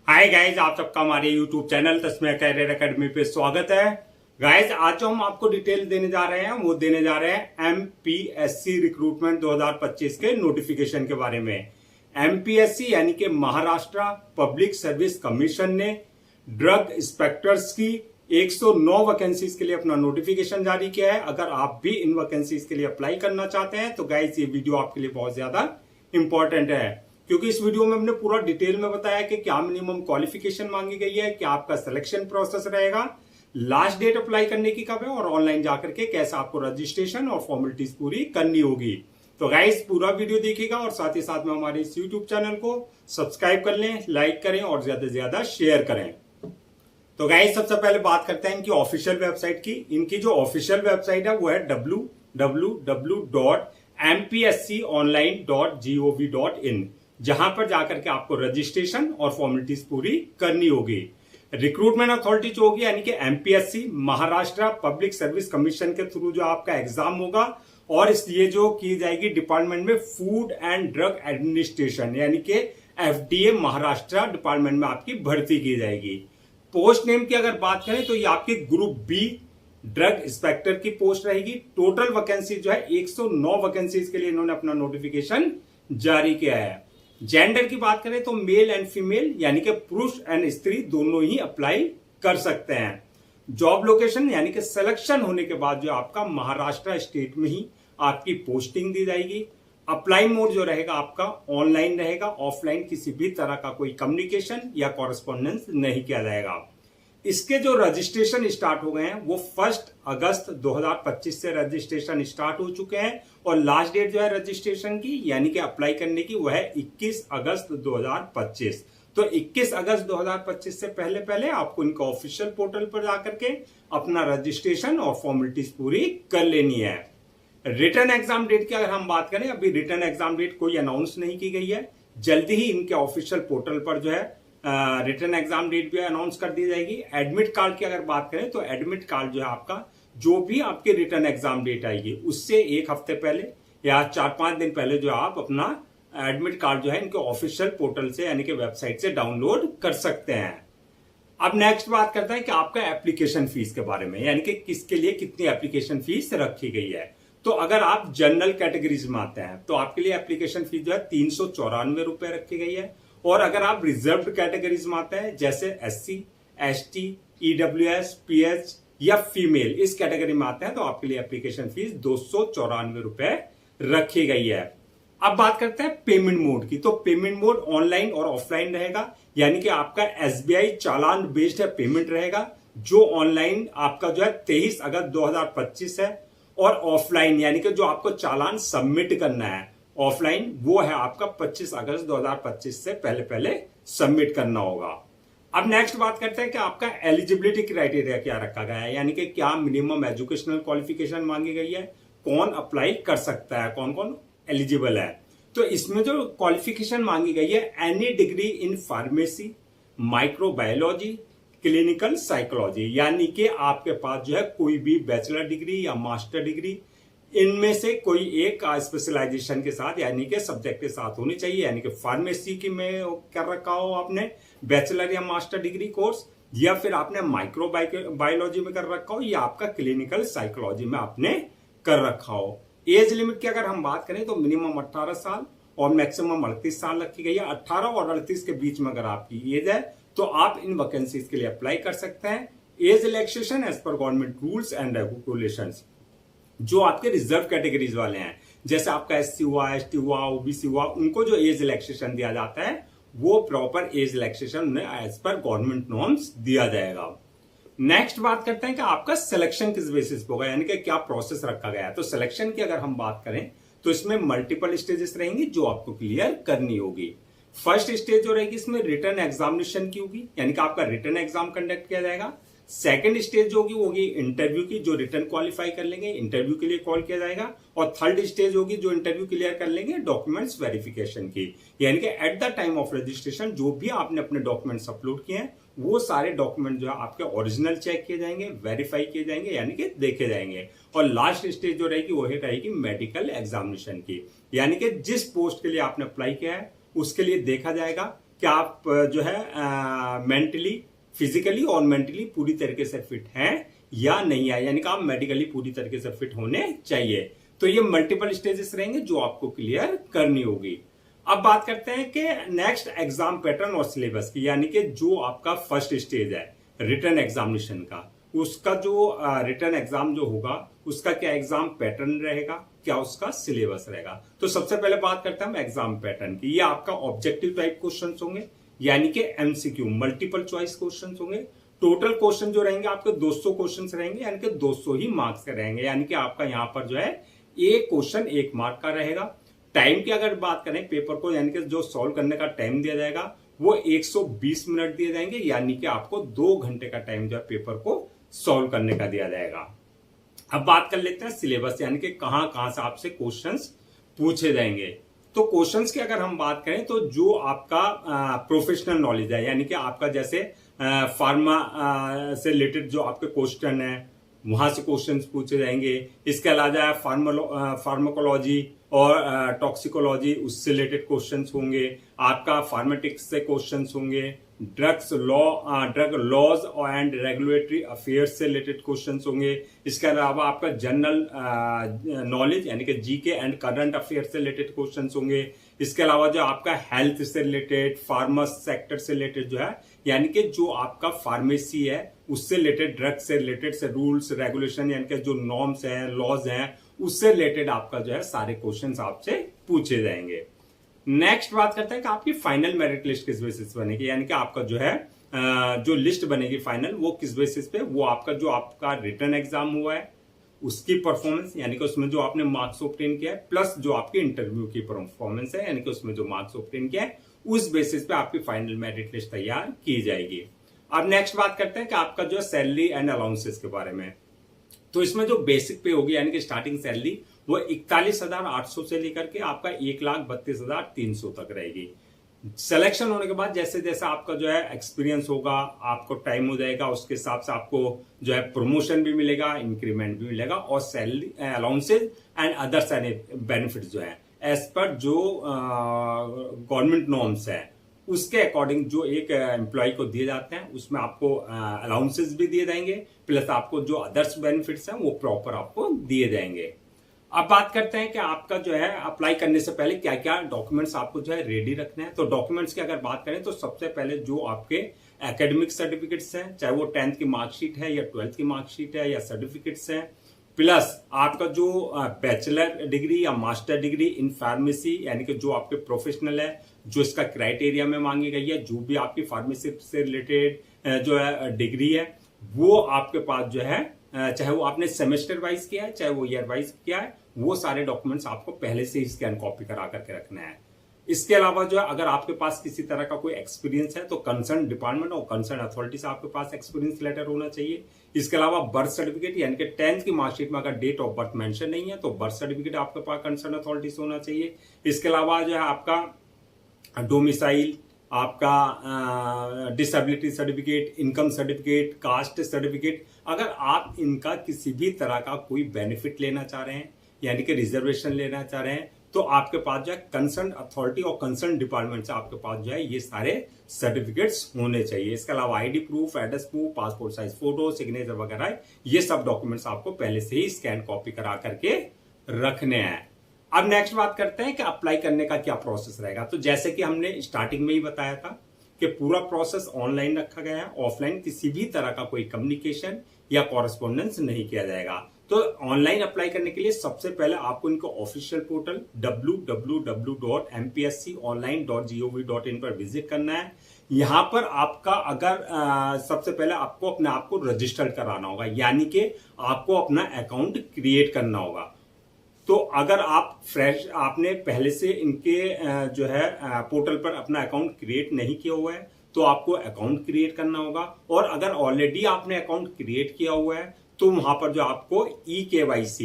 Hi guys, आप सबका हमारे यूट्यूब चैनल तस्में कैरियर एकेडमी पे स्वागत है। गाइज, आज जो हम आपको डिटेल देने जा रहे हैं वो देने जा रहे हैं एमपीएससी रिक्रूटमेंट 2025 के नोटिफिकेशन के बारे में। एमपीएससी यानी कि महाराष्ट्र पब्लिक सर्विस कमीशन ने ड्रग इंस्पेक्टर्स की 109 वैकेंसीज के लिए अपना नोटिफिकेशन जारी किया है। अगर आप भी इन वैकेंसीज के लिए अप्लाई करना चाहते हैं तो गाइज ये वीडियो आपके लिए बहुत ज्यादा इंपॉर्टेंट है, क्योंकि इस वीडियो में हमने पूरा डिटेल में बताया कि क्या मिनिमम क्वालिफिकेशन मांगी गई है, क्या आपका सिलेक्शन प्रोसेस रहेगा, लास्ट डेट अप्लाई करने की कब है और ऑनलाइन जाकर के कैसे आपको रजिस्ट्रेशन और फॉर्मेलिटीज पूरी करनी होगी। तो गाइस पूरा वीडियो देखिएगा और साथ ही साथ में हमारे इस यूट्यूब चैनल को सब्सक्राइब कर लें, लाइक करें और ज्यादा से ज्यादा शेयर करें। तो गाइस सबसे पहले बात करते हैं इनकी ऑफिशियल वेबसाइट की। इनकी जो ऑफिशियल वेबसाइट है वो है www.mpsconline.gov.in, जहां पर जाकर के आपको रजिस्ट्रेशन और फॉर्मेलिटीज पूरी करनी होगी। रिक्रूटमेंट अथॉरिटी जो होगी यानी कि MPSC Maharashtra public service commission के थ्रू जो आपका एग्जाम होगा, और इसलिए जो की जाएगी डिपार्टमेंट में फूड एंड ड्रग एडमिनिस्ट्रेशन यानी कि एफडीए महाराष्ट्र डिपार्टमेंट में आपकी भर्ती की जाएगी। पोस्ट नेम की अगर बात करें तो ये आपकी ग्रुप बी ड्रग इंस्पेक्टर की पोस्ट रहेगी। टोटल वैकेंसी जो है 109 वैकेंसीज के लिए इन्होंने अपना नोटिफिकेशन जारी किया है। जेंडर की बात करें तो मेल एंड फीमेल यानी कि पुरुष एंड स्त्री दोनों ही अप्लाई कर सकते हैं। जॉब लोकेशन यानी कि सिलेक्शन होने के बाद जो आपका महाराष्ट्र स्टेट में ही आपकी पोस्टिंग दी जाएगी। अप्लाई मोड जो रहेगा आपका ऑनलाइन रहेगा, ऑफलाइन किसी भी तरह का कोई कम्युनिकेशन या कॉरेस्पॉन्डेंस नहीं किया जाएगा। इसके जो रजिस्ट्रेशन स्टार्ट हो गए हैं वो 1 अगस्त 2025 से रजिस्ट्रेशन स्टार्ट हो चुके हैं, और लास्ट डेट जो है रजिस्ट्रेशन की यानी कि अप्लाई करने की वो है 21 अगस्त 2025। तो 21 अगस्त 2025 से पहले पहले आपको इनका ऑफिशियल पोर्टल पर जाकर के अपना रजिस्ट्रेशन और फॉर्मेलिटीज पूरी कर लेनी है। रिटर्न एग्जाम डेट की अगर हम बात करें, अभी रिटर्न एग्जाम डेट कोई अनाउंस नहीं की गई है। जल्दी ही इनके ऑफिशियल पोर्टल पर जो है रिटर्न एग्जाम डेट भी अनाउंस कर दी जाएगी। एडमिट कार्ड की अगर बात करें तो एडमिट कार्ड जो है आपका जो भी आपके रिटर्न एग्जाम डेट आएगी उससे एक हफ्ते पहले या 4-5 दिन पहले जो आप अपना एडमिट कार्ड जो है इनके ऑफिशियल पोर्टल से यानी कि वेबसाइट से डाउनलोड कर सकते हैं। अब नेक्स्ट बात करते हैं कि आपका एप्लीकेशन फीस के बारे में, यानी कि किसके लिए कितनी एप्लीकेशन फीस रखी गई है। तो अगर आप जनरल कैटेगरीज में आते हैं तो आपके लिए एप्लीकेशन फीस जो है 394 रुपए रखी गई है, और अगर आप रिजर्व्ड कैटेगरीज में आते हैं जैसे एससी, एसटी, ईडब्ल्यूएस, पीएच या फीमेल, इस कैटेगरी में आते हैं तो आपके लिए एप्लीकेशन फीस 294 रुपए रखी गई है। अब बात करते हैं पेमेंट मोड की। तो पेमेंट मोड ऑनलाइन और ऑफलाइन रहेगा, यानी कि आपका एसबीआई चालान बेस्ड पेमेंट रहेगा, जो ऑनलाइन आपका जो है 23 अगस्त 2025 है, और ऑफलाइन यानी कि जो आपको चालान सबमिट करना है ऑफलाइन वो है आपका 25 अगस्त 2025 से पहले पहले सबमिट करना होगा। अब नेक्स्ट बात करते हैं कि आपका एलिजिबिलिटी क्राइटेरिया क्या रखा गया है, यानी कि क्या मिनिमम एजुकेशनल क्वालिफिकेशन मांगी गई है, कौन अप्लाई कर सकता है, कौन कौन एलिजिबल है। तो इसमें जो क्वालिफिकेशन मांगी गई है, any degree in pharmacy, microbiology, clinical psychology, यानी कि आपके पास जो है कोई भी बैचलर डिग्री या मास्टर डिग्री इनमें से कोई एक स्पेशलाइजेशन के साथ यानी कि सब्जेक्ट के साथ होनी चाहिए, यानी कि फार्मेसी की में कर रखा हो आपने बैचलर या मास्टर डिग्री कोर्स, या फिर आपने माइक्रोबायोलॉजी में कर रखा हो, या आपका क्लिनिकल साइकोलॉजी में आपने कर रखा हो। एज लिमिट की अगर हम बात करें तो मिनिमम 18 साल और मैक्सिमम 38 साल रखी गई है। 18 और 38 के बीच में अगर आपकी एज है तो आप इन वैकेंसीज के लिए अप्लाई कर सकते हैं। Age relaxation as per government rules and regulations, जो आपके रिजर्व कैटेगरीज वाले हैं जैसे आपका एससी हुआ, एसटी हुआ, ओबीसी हुआ, उनको जो एज रिलैक्सेशन दिया जाता है वो proper age relaxation as per government norms दिया जाएगा। नेक्स्ट बात करते हैं कि आपका सिलेक्शन किस बेसिस पे होगा, यानी कि क्या प्रोसेस रखा गया है। तो सिलेक्शन की अगर हम बात करें तो इसमें मल्टीपल स्टेजेस रहेंगी जो आपको क्लियर करनी होगी। फर्स्ट स्टेज जो रहेगी इसमें रिटर्न एग्जामिनेशन की होगी, यानी कि आपका रिटर्न एग्जाम कंडक्ट किया जाएगा। सेकंड स्टेज जो होगी इंटरव्यू की, जो रिटर्न क्वालिफाई कर लेंगे इंटरव्यू के लिए कॉल किया जाएगा। और थर्ड स्टेज होगी जो इंटरव्यू क्लियर कर लेंगे डॉक्यूमेंट्स वेरिफिकेशन की, यानी कि at the time of registration जो भी आपने अपने डॉक्यूमेंट्स अपलोड किए हैं वो सारे डॉक्यूमेंट जो है आपके ओरिजिनल चेक किए जाएंगे, वेरीफाई किए जाएंगे, यानी कि देखे जाएंगे। और लास्ट स्टेज जो रहेगी वो रहेगी मेडिकल एग्जामिनेशन की, यानी कि जिस पोस्ट के लिए आपने अप्लाई किया है उसके लिए देखा जाएगा कि आप जो है मेंटली, फिजिकली और मेंटली पूरी तरीके से फिट हैं या नहीं है, यानी कि आप मेडिकली पूरी तरीके से फिट होने चाहिए। तो ये मल्टीपल स्टेजेस रहेंगे जो आपको क्लियर करनी होगी। अब बात करते हैं कि नेक्स्ट एग्जाम पैटर्न और सिलेबस की, यानी कि जो आपका फर्स्ट स्टेज है रिटन एग्जामिनेशन का, उसका जो रिटन एग्जाम जो होगा उसका क्या एग्जाम पैटर्न रहेगा, क्या उसका सिलेबस रहेगा। तो सबसे पहले बात करते हैं हम एग्जाम पैटर्न की। ये आपका ऑब्जेक्टिव टाइप क्वेश्चन होंगे, यानी कि एमसीक्यू मल्टीपल चॉइस क्वेश्चन होंगे। टोटल क्वेश्चन जो रहेंगे आपके 200 क्वेश्चन रहेंगे, यानी कि 200 ही मार्क्स के रहेंगे, यानी कि आपका यहाँ पर जो है एक क्वेश्चन 1 मार्क का रहेगा। टाइम की अगर बात करें पेपर को, यानी कि जो सॉल्व करने का टाइम दिया जाएगा वो 120 मिनट दिए जाएंगे, यानी कि आपको 2 घंटे का टाइम जो है पेपर को सॉल्व करने का दिया जाएगा। अब बात कर लेते हैं सिलेबस, यानी कि कहां कहां से आपसे क्वेश्चंस पूछे जाएंगे। तो क्वेश्चंस की अगर हम बात करें तो जो आपका प्रोफेशनल नॉलेज है, यानी कि आपका जैसे फार्मा से रिलेटेड जो आपके क्वेश्चन है वहां से क्वेश्चंस पूछे जाएंगे। इसके अलावा फार्माकोलॉजी और टॉक्सिकोलॉजी उससे रिलेटेड क्वेश्चंस होंगे। आपका फार्मेटिक्स से क्वेश्चंस होंगे। Drug laws and regulatory affairs से रिलेटेड क्वेश्चंस होंगे। इसके अलावा आपका जनरल नॉलेज यानी कि जीके एंड करंट अफेयर से रिलेटेड क्वेश्चंस होंगे। इसके अलावा जो आपका हेल्थ से रिलेटेड, फार्मा सेक्टर से रिलेटेड जो है, यानी कि जो आपका फार्मेसी है उससे रिलेटेड, ड्रग से रिलेटेड से रूल्स रेगुलेशन यानी कि जो नॉर्म्स हैं, लॉज हैं, उससे रिलेटेड आपका जो है सारे क्वेश्चंस आपसे पूछे जाएंगे। नेक्स्ट बात करते हैं कि आपकी फाइनल मेरिट लिस्ट किस बेसिस पे बनेगी, यानी कि आपका जो है जो लिस्ट बनेगी फाइनल वो किस बेसिस पे, वो आपका जो आपका रिटन एग्जाम हुआ है उसकी परफॉर्मेंस, यानी कि उसमें जो आपने मार्क्स ऑब्टेन किया है, प्लस जो आपकी इंटरव्यू की परफॉर्मेंस है, यानी कि उसमें जो मार्क्स ऑब्टेन किया है, उस बेसिस पे आपकी फाइनल मेरिट लिस्ट तैयार की जाएगी। अब नेक्स्ट बात करते हैं कि आपका जो सैलरी एंड अलाउंसेस के बारे में। तो इसमें जो बेसिक पे होगी यानी कि स्टार्टिंग सैलरी वो 41,800 से लेकर के आपका 1,32,300 तक रहेगी। सिलेक्शन होने के बाद जैसे जैसे आपका जो है एक्सपीरियंस होगा, आपको टाइम हो जाएगा, उसके हिसाब से आपको जो है प्रमोशन भी मिलेगा, इंक्रीमेंट भी मिलेगा और salary allowances and other benefits जो है एज पर जो गवर्नमेंट नॉर्म्स है उसके अकॉर्डिंग जो एक एम्प्लॉय को दिए जाते हैं उसमें आपको अलाउंसेस भी दिए जाएंगे, प्लस आपको जो अदर्स बेनिफिट्स हैं वो प्रॉपर आपको दिए जाएंगे। अब बात करते हैं कि आपका जो है अप्लाई करने से पहले क्या क्या डॉक्यूमेंट्स आपको जो है रेडी रखने हैं। तो डॉक्यूमेंट्स की अगर बात करें तो सबसे पहले जो आपके एकेडमिक सर्टिफिकेट्स हैं, चाहे वो 10th की मार्कशीट है या 12th की मार्कशीट है या सर्टिफिकेट्स हैं, प्लस आपका जो बैचलर डिग्री या मास्टर डिग्री इन फार्मेसी यानी कि जो आपके प्रोफेशनल है, जो इसका क्राइटेरिया में मांगी गई है, जो भी आपकी फार्मेसी से रिलेटेड जो है डिग्री है वो आपके पास जो है, चाहे वो आपने सेमेस्टर वाइज किया है चाहे वो ईयर वाइज किया है, वो सारे डॉक्यूमेंट्स आपको पहले से ही स्कैन कॉपी करा करके रखना है। इसके अलावा जो है अगर आपके पास किसी तरह का कोई एक्सपीरियंस है तो कंसर्न डिपार्टमेंट और कंसर्न अथॉरिटी से आपके पास एक्सपीरियंस लेटर होना चाहिए। इसके अलावा बर्थ सर्टिफिकेट यानी कि 10th की मार्कशीट में अगर डेट ऑफ बर्थ मेंशन नहीं है तो बर्थ सर्टिफिकेट आपके पास कंसर्न अथॉरिटी से होना चाहिए। इसके अलावा जो है आपका डोमिसाइल, आपका disability certificate, income certificate, caste certificate, अगर आप इनका किसी भी तरह का कोई बेनिफिट लेना चाह रहे हैं यानी कि रिजर्वेशन लेना चाह रहे हैं तो आपके पास जो है कंसर्न अथॉरिटी और कंसर्न डिपार्टमेंट से आपके पास जो है ये सारे सर्टिफिकेट्स होने चाहिए। इसके अलावा ID proof, address proof, passport size photo, signature वगैरह ये सब डॉक्यूमेंट्स आपको पहले से ही स्कैन कॉपी करा करके रखने हैं। अब नेक्स्ट बात करते हैं कि अप्लाई करने का क्या प्रोसेस रहेगा। तो जैसे कि हमने स्टार्टिंग में ही बताया था कि पूरा प्रोसेस ऑनलाइन रखा गया है, ऑफलाइन किसी भी तरह का कोई कम्युनिकेशन या कॉरेस्पॉन्डेंस नहीं किया जाएगा। तो ऑनलाइन अप्लाई करने के लिए सबसे पहले आपको इनको ऑफिशियल पोर्टल www.mpsconline.gov.in पर विजिट करना है। यहां पर आपका अगर सबसे पहले आपको अपने आप को रजिस्टर्ड कराना होगा, यानी कि आपको अपना अकाउंट क्रिएट करना होगा। तो अगर आप फ्रेश आपने पहले से इनके जो है पोर्टल पर अपना अकाउंट क्रिएट नहीं किया हुआ है तो आपको अकाउंट क्रिएट करना होगा, और अगर ऑलरेडी आपने अकाउंट क्रिएट किया हुआ है तो वहां पर जो आपको KYC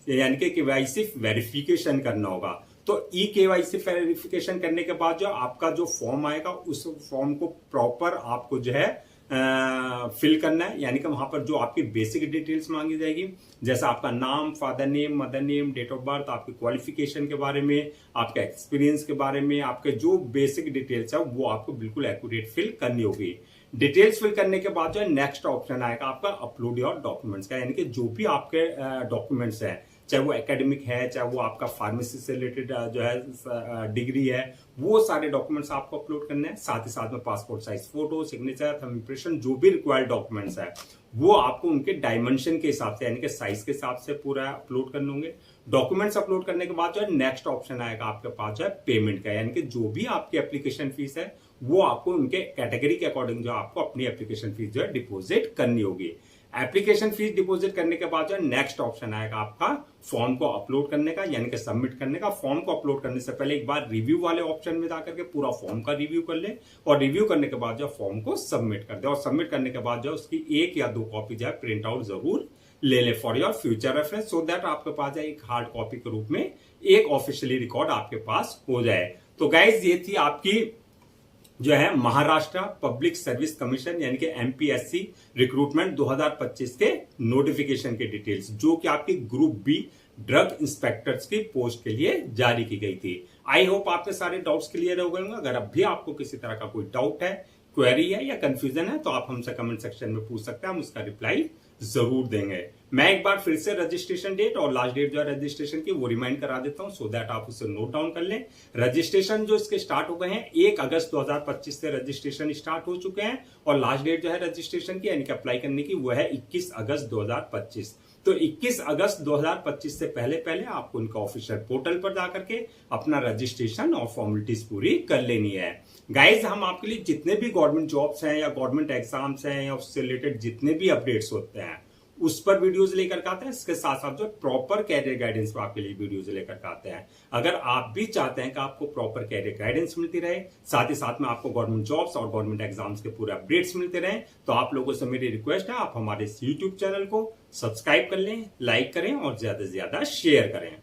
यानी कि KYC वेरिफिकेशन करना होगा। तो KYC वेरिफिकेशन करने के बाद जो आपका जो फॉर्म आएगा उस फॉर्म को प्रॉपर आपको जो है फिल करना है, यानी कि वहां पर जो आपकी बेसिक डिटेल्स मांगी जाएगी, जैसा आपका नाम, father name, mother name, date of birth, आपकी क्वालिफिकेशन के बारे में, आपके एक्सपीरियंस के बारे में, आपके जो बेसिक डिटेल्स है वो आपको बिल्कुल एक्यूरेट फिल करनी होगी। डिटेल्स फिल करने के बाद जो है नेक्स्ट ऑप्शन आएगा आपका अपलोड योर डॉक्यूमेंट्स का, यानी कि जो भी आपके डॉक्यूमेंट्स हैं, चाहे वो एकेडमिक है, चाहे वो आपका फार्मेसी से रिलेटेड जो है डिग्री है, वो सारे डॉक्यूमेंट्स आपको अपलोड करने हैं। साथ ही साथ में passport size photo, signature, thumb impression, जो भी रिक्वायर्ड डॉक्यूमेंट्स है वो आपको उनके डायमेंशन के हिसाब से, यानी कि साइज के हिसाब से पूरा अपलोड करने होंगे। डॉक्यूमेंट्स अपलोड करने के बाद जो है नेक्स्ट ऑप्शन आएगा आपके पास जो है पेमेंट का, यानी कि जो भी आपकी एप्लीकेशन फीस है वो आपको उनके कैटेगरी के अकॉर्डिंग जो आपको अपनी एप्लीकेशन फीस जो है डिपॉजिट करनी होगी। एप्लीकेशन फीस डिपॉजिट करने के बाद जो है नेक्स्ट ऑप्शन आएगा आपका फॉर्म को अपलोड करने का, यानी कि सबमिट करने का। फॉर्म को अपलोड करने से पहले एक बार रिव्यू वाले ऑप्शन में जाकर के पूरा फॉर्म का रिव्यू कर ले, और रिव्यू करने के बाद जो फॉर्म को सबमिट कर दे, और सबमिट करने के बाद जो उसकी 1 या 2 कॉपी जो है प्रिंट आउट जरूर ले ले for your future reference, so that आपके पास एक हार्ड कॉपी के रूप में एक ऑफिशियली रिकॉर्ड आपके पास हो जाए। तो गाइज ये थी आपकी जो है महाराष्ट्र पब्लिक सर्विस कमीशन यानी कि एमपीएससी रिक्रूटमेंट 2025 के नोटिफिकेशन के डिटेल्स, जो कि आपकी ग्रुप बी ड्रग इंस्पेक्टर्स की पोस्ट के लिए जारी की गई थी। आई होप आपके सारे डाउट्स क्लियर हो गए होंगे। अगर अब भी आपको किसी तरह का कोई डाउट है, क्वेरी है या कंफ्यूजन है तो आप हमसे कमेंट सेक्शन में पूछ सकते हैं, हम उसका रिप्लाई जरूर देंगे। मैं एक बार फिर से रजिस्ट्रेशन डेट और लास्ट डेट जो है रजिस्ट्रेशन की वो रिमाइंड करा देता हूं, सो दैट आप उसे नोट डाउन कर लें। रजिस्ट्रेशन जो इसके स्टार्ट हो गए हैं 1 अगस्त 2025 से रजिस्ट्रेशन स्टार्ट हो चुके हैं, और लास्ट डेट जो है रजिस्ट्रेशन की यानी कि अप्लाई करने की वो है 21 अगस्त 2025। तो 21 अगस्त 2025 से पहले पहले आपको उनका ऑफिशियल पोर्टल पर जाकर के अपना रजिस्ट्रेशन और फॉर्मेलिटीज पूरी कर लेनी है। गाइज हम आपके लिए जितने भी गवर्नमेंट जॉब्स हैं या गवर्नमेंट एग्जाम्स हैं या उससे रिलेटेड जितने भी अपडेट्स होते हैं उस पर वीडियोस लेकर के आते हैं। इसके साथ साथ जो प्रॉपर कैरियर गाइडेंस पर आपके लिए वीडियोस लेकर के आते हैं। अगर आप भी चाहते हैं कि आपको प्रॉपर कैरियर गाइडेंस मिलती रहे, साथ ही साथ में आपको गवर्नमेंट जॉब्स और गवर्नमेंट एग्जाम्स के पूरे अपडेट्स मिलते रहे, तो आप लोगों से मेरी रिक्वेस्ट है आप हमारे इस यूट्यूब चैनल को सब्सक्राइब कर लें, लाइक करें और ज्यादा से ज्यादा शेयर करें।